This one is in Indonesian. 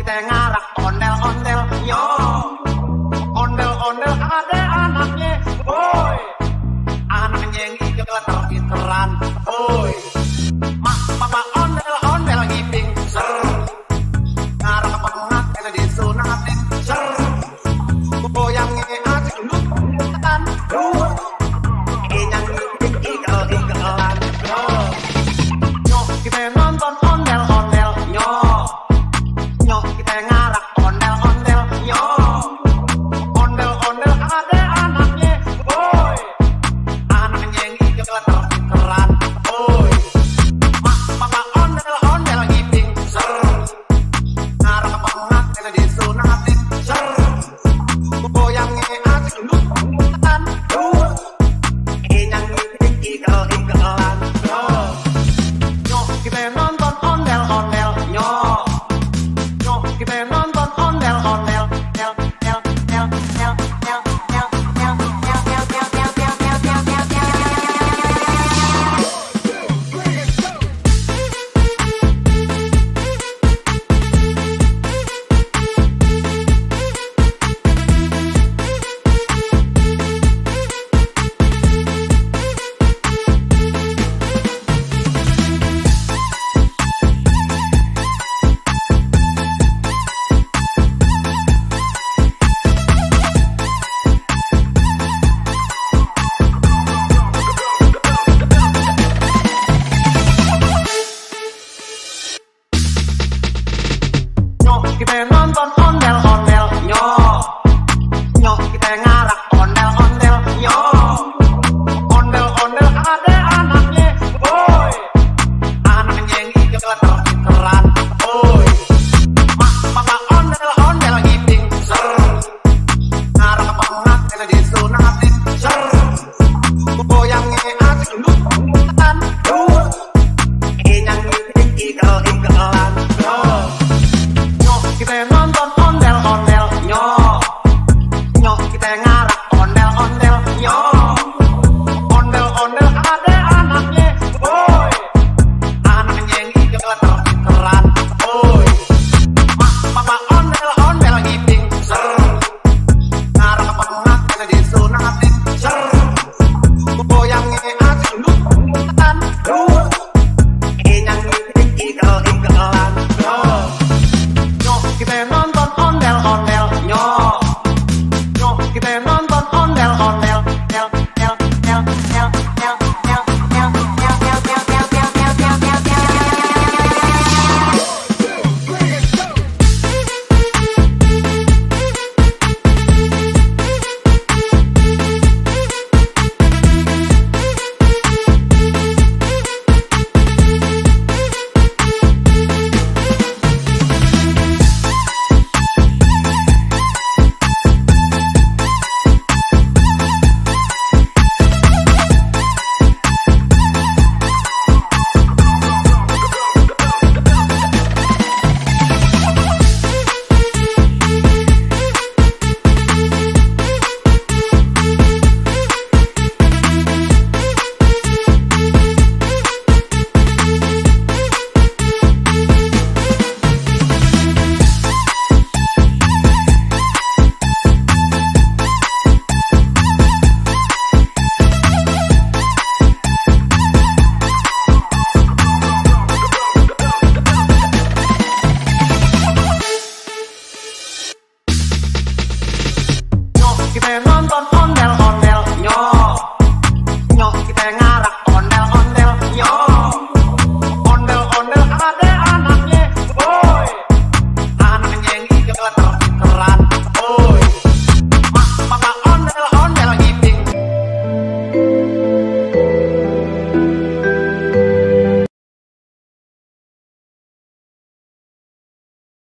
kita ngarak ondel-ondel yo. Ondel-ondel ada anaknya, boy. Anaknya yang ikeran, boy. Mak papa ondel-ondel ngiping, ser. Ngarak pengat kita disunatin, ser. Goyangnya asik lutan, dua. Yang ngiping ikel-ikelan, yo. Yo kita nonton ondel-ondel, yo. Yo kita ngarak ondel-ondel, yo. Ondel-ondel ada anaknya, boy. Anaknya yang ikeran, boy. Mak papa ondel-ondel ngiping, ser. Ngarak pengat kita disunatin, ser. Goyangnya asik lutan, dua. Yang ngiping ikel-ikelan, yo. Yo kita nonton ondel-ondel, yo. Yo kita nonton ondel-ondel, el el el el el el Yo kita